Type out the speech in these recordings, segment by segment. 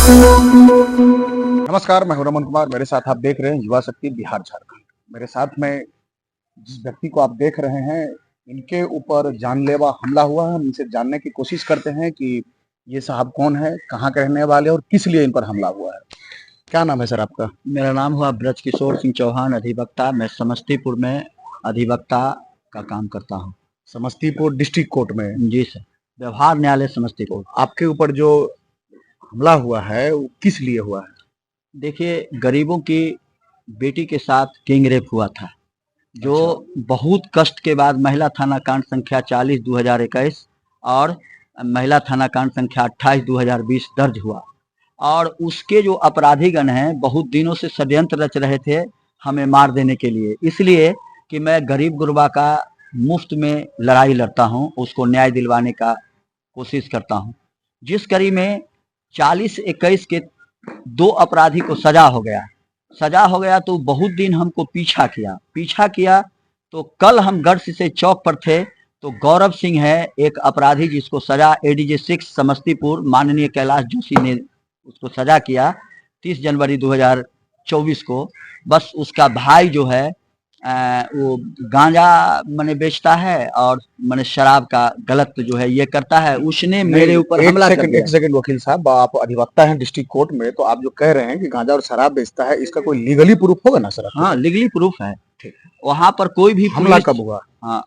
नमस्कार, मैं हूं रमन कुमार। मेरे साथ आप देख रहे हैं युवा शक्ति बिहार झारखंड। मेरे साथ में जिस व्यक्ति को आप देख रहे हैं, इनके ऊपर जानलेवा हमला हुआ है। हम इनसे जानने की कोशिश करते हैं कि ये साहब कौन है, कहाँ के रहने वाले और किस लिए इन पर हमला हुआ है। क्या नाम है सर आपका? मेरा नाम हुआ ब्रजकिशोर सिंह चौहान, अधिवक्ता। मैं समस्तीपुर में अधिवक्ता का काम करता हूँ। समस्तीपुर डिस्ट्रिक्ट कोर्ट में? जी सर, व्यवहार न्यायालय समस्तीपुर। आपके ऊपर जो हमला हुआ है वो किस लिए हुआ है? देखिए, गरीबों की बेटी के साथ गैंग रेप हुआ था, जो बहुत कष्ट के बाद महिला थाना कांड संख्या 40/2021 और महिला थाना कांड संख्या 28/2020 दर्ज हुआ। और उसके जो अपराधीगण हैं, बहुत दिनों से षड्यंत्र रच रहे थे हमें मार देने के लिए, इसलिए कि मैं गरीब गुरबा का मुफ्त में लड़ाई लड़ता हूं, उसको न्याय दिलवाने का कोशिश करता हूं। जिस कड़ी में 40/21 के 2 अपराधी को सजा हो गया तो बहुत दिन हमको पीछा किया। तो कल हम गर्ष से चौक पर थे, तो गौरव सिंह है एक अपराधी जिसको सजा ADJ 6 समस्तीपुर माननीय कैलाश जोशी ने उसको सजा किया 30 जनवरी 2024 को। बस उसका भाई जो है वो गांजा मने बेचता है और मने शराब का गलत जो है ये करता है। उसने मेरे ऊपर हमला कर दिया। एक सेकंड वकील साहब, आप अधिवक्ता हैं डिस्ट्रिक्ट कोर्ट में, तो आप जो कह रहे हैं कि गांजा और शराब बेचता है, इसका कोई लीगली प्रूफ होगा ना सर? हाँ, लीगली प्रूफ है। ठीक। वहां पर कोई भी हमला कब हुआ? हाँ,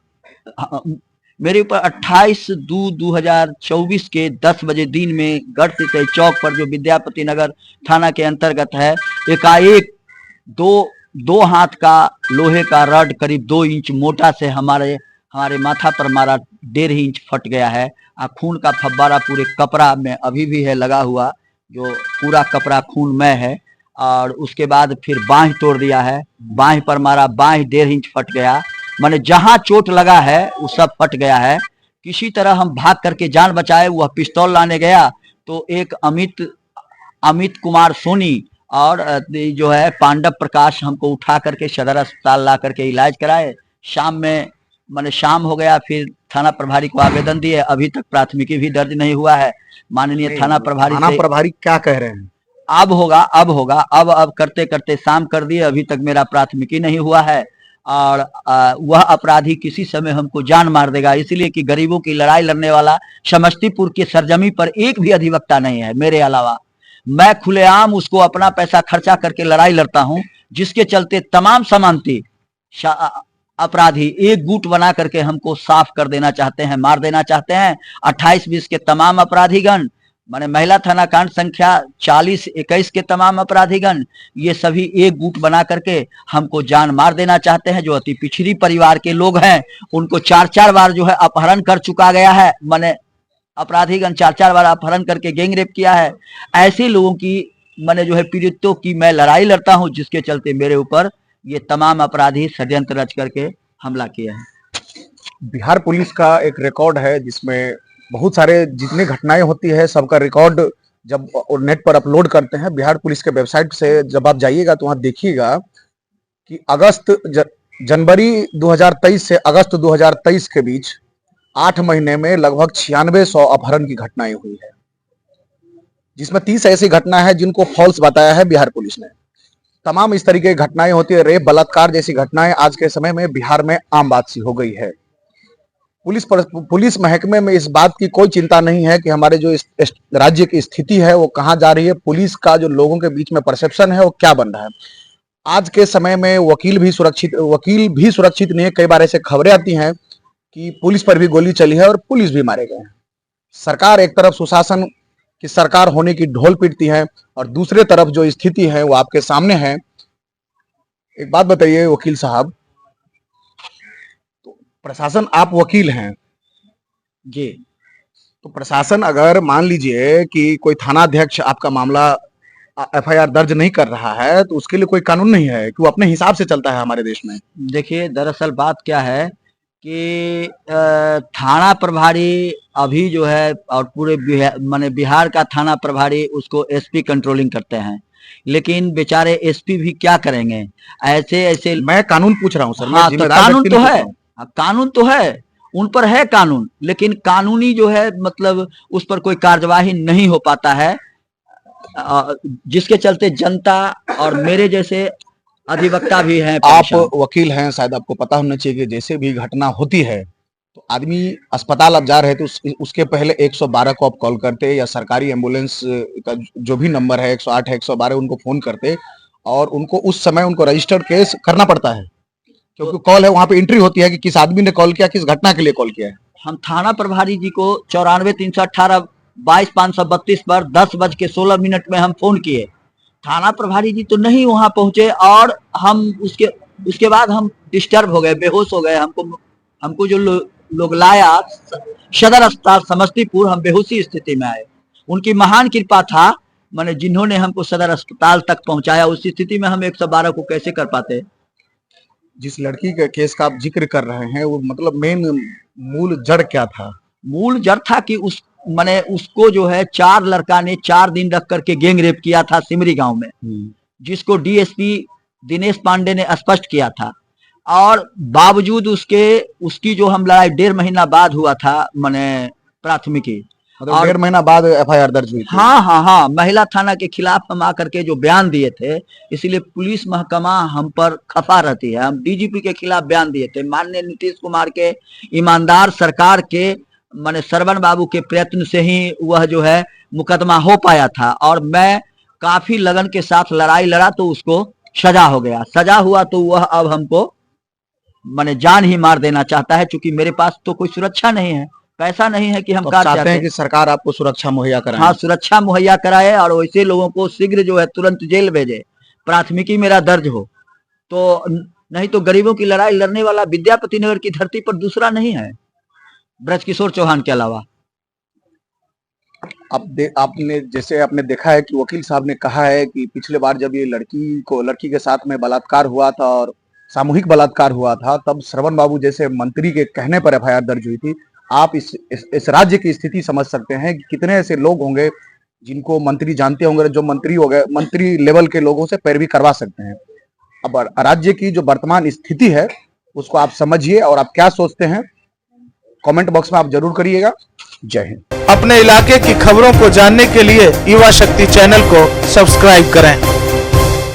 मेरे ऊपर 28/2/2024 के 10 बजे दिन में गर्ष से चौक पर जो विद्यापति नगर थाना के अंतर्गत है, एकाएक दो हाथ का लोहे का रड करीब 2 इंच मोटा से हमारे माथा पर मारा। 1.5 इंच फट गया है। खून का फव्वारा पूरे कपड़ा में अभी भी है लगा हुआ, जो पूरा कपड़ा खूनमय है। और उसके बाद फिर बाँह तोड़ दिया है, बाँह पर मारा, बाँह 1.5 इंच फट गया। माने जहां चोट लगा है वो सब फट गया है। किसी तरह हम भाग करके जान बचाए। वह पिस्तौल लाने गया तो एक अमित कुमार सोनी और जो है पांडव प्रकाश हमको उठा करके सदर अस्पताल ला करके इलाज कराए। शाम हो गया, फिर थाना प्रभारी को आवेदन दिए। अभी तक प्राथमिकी भी दर्ज नहीं हुआ है। माननीय थाना प्रभारी क्या कह रहे हैं? अब होगा। अब करते करते शाम कर दिए, अभी तक मेरा प्राथमिकी नहीं हुआ है। और वह अपराधी किसी समय हमको जान मार देगा, इसलिए कि गरीबों की लड़ाई लड़ने वाला समस्तीपुर के सरजमी पर एक भी अधिवक्ता नहीं है मेरे अलावा। मैं खुलेआम उसको अपना पैसा खर्चा करके लड़ाई लड़ता हूं, जिसके चलते तमाम समांती अपराधी एक गुट बना करके हमको साफ कर देना चाहते हैं, मार देना चाहते हैं। 28/20 के तमाम अपराधीगण, माने महिला थाना कांड संख्या 40/21 के तमाम अपराधीगण, ये सभी एक गुट बना करके हमको जान मार देना चाहते हैं। जो अति पिछड़ी परिवार के लोग हैं, उनको 4 बार जो है अपहरण कर चुका गया है। माने अपराधीगण 4 बार अपहरण करके गैंग रेप किया है। ऐसे लोगों की माने जो है पीड़ितों की मैं लड़ाई लड़ता हूं, जिसके चलते मेरे ऊपर ये तमाम अपराधी षड्यंत्र रच करके हमला किया है। बिहार पुलिस का एक रिकॉर्ड है जिसमें बहुत सारे जितनी घटनाएं होती है सबका रिकॉर्ड जब नेट पर अपलोड करते हैं बिहार पुलिस के वेबसाइट से, जब आप जाइएगा तो वहां देखिएगा कि जनवरी 2023 से अगस्त 2023 के बीच 8 महीने में लगभग 9600 अपहरण की घटनाएं हुई है, जिसमें 30 ऐसी घटना है जिनको फॉल्स बताया है बिहार पुलिस ने। तमाम इस तरीके की घटनाएं होती है। रेप, बलात्कार जैसी घटनाएं आज के समय में बिहार में आम बात सी हो गई है। पुलिस महकमे में इस बात की कोई चिंता नहीं है कि हमारे जो इस राज्य की स्थिति है वो कहां जा रही है, पुलिस का जो लोगों के बीच में परसेप्शन है वो क्या बन रहा है। आज के समय में वकील भी सुरक्षित नहीं है। कई बार ऐसे खबरें आती हैं कि पुलिस पर भी गोली चली है और पुलिस भी मारे गए हैं। सरकार एक तरफ सुशासन की सरकार होने की ढोल पीटती है और दूसरे तरफ जो स्थिति है वो आपके सामने है। एक बात बताइए वकील साहब, प्रशासन, आप वकील हैं जी, तो प्रशासन अगर मान लीजिए कि कोई थाना अध्यक्ष आपका मामला FIR दर्ज नहीं कर रहा है तो उसके लिए कोई कानून नहीं है कि वो अपने हिसाब से चलता है हमारे देश में? देखिए, दरअसल बात क्या है कि थाना प्रभारी अभी जो है और पूरे बिहार का थाना प्रभारी उसको SP कंट्रोलिंग करते हैं, लेकिन बेचारे SP भी क्या करेंगे। ऐसे मैं कानून पूछ रहा हूँ सर। हाँ, तो कानून तो है, उन पर है कानून, लेकिन कानूनी जो है मतलब उस पर कोई कार्यवाही नहीं हो पाता है। जिसके चलते जनता और मेरे जैसे अधिवक्ता भी हैं आप परेशान। वकील हैं, शायद आपको पता होना चाहिए कि जैसे भी घटना होती है तो आदमी अस्पताल आप जा रहे हैं तो उसके पहले 112 को आप कॉल करते या सरकारी एम्बुलेंस का जो भी नंबर है 108 है 112 उनको फोन करते और उनको उस समय उनको रजिस्टर्ड केस करना पड़ता है, क्योंकि कॉल है वहां पे एंट्री होती है कि किस आदमी ने कॉल किया, किस घटना के लिए कॉल किया है। हम थाना प्रभारी जी को 94 318 22 532 पर 10:16 में हम फोन किए। थाना प्रभारी जी तो नहीं वहां पहुंचे और हम उसके बाद हम डिस्टर्ब हो गए, बेहोश हो गए। हमको जो लोग लाया सदर अस्पताल समस्तीपुर, हम बेहोशी स्थिति में आए। उनकी महान कृपा था, माने जिन्होंने हमको सदर अस्पताल तक पहुंचाया। उस स्थिति में हम 112 को कैसे कर पाते। जिस लड़की के केस का आप जिक्र कर रहे हैं वो मतलब मेन मूल जड़ क्या था? मूल जड़ था कि उसको जो है 4 लड़का ने 4 दिन रख करके गैंग रेप किया था सिमरी गांव में, जिसको डीएसपी दिनेश पांडे ने स्पष्ट किया था। और बावजूद उसकी जो हम लड़ाई 1.5 महीना बाद हुआ था, माने प्राथमिकी, मतलब 1.5 महीना बाद एफआईआर दर्ज हुई थी। हाँ, महिला थाना के खिलाफ हम आकर के जो बयान दिए थे, इसलिए पुलिस महकमा हम पर खफा रहती है। हम डीजीपी के खिलाफ बयान दिए थे। माननीय नीतीश कुमार के ईमानदार सरकार के माने श्रवण बाबू के प्रयत्न से ही वह जो है मुकदमा हो पाया था। और मैं काफी लगन के साथ लड़ाई लड़ा तो उसको सजा हो गया। सजा हुआ तो वह अब हमको माने जान ही मार देना चाहता है, क्योंकि मेरे पास तो कोई सुरक्षा नहीं है, पैसा नहीं है कि हम तो कार चाहते हैं कि सरकार आपको सुरक्षा मुहैया कराए। हाँ, सुरक्षा मुहैया कराए और वैसे लोगों को शीघ्र जो है तुरंत जेल भेजे, प्राथमिकी मेरा दर्ज हो। तो नहीं तो गरीबों की लड़ाई लड़ने वाला विद्यापति नगर की धरती पर दूसरा नहीं है ब्रजकिशोर चौहान के अलावा। आपने देखा है कि वकील साहब ने कहा है कि पिछले बार जब ये लड़की के साथ में बलात्कार हुआ था और सामूहिक बलात्कार हुआ था, तब श्रवण बाबू जैसे मंत्री के कहने पर एफआईआर दर्ज हुई थी। आप इस राज्य की स्थिति समझ सकते हैं कि कितने ऐसे लोग होंगे जिनको मंत्री जानते होंगे, जो मंत्री हो गए, मंत्री लेवल के लोगों से पैरवी करवा सकते हैं। अब राज्य की जो वर्तमान स्थिति है उसको आप समझिए और आप क्या सोचते हैं कमेंट बॉक्स में आप जरूर करिएगा। जय हिंद। अपने इलाके की खबरों को जानने के लिए युवा शक्ति चैनल को सब्सक्राइब करें।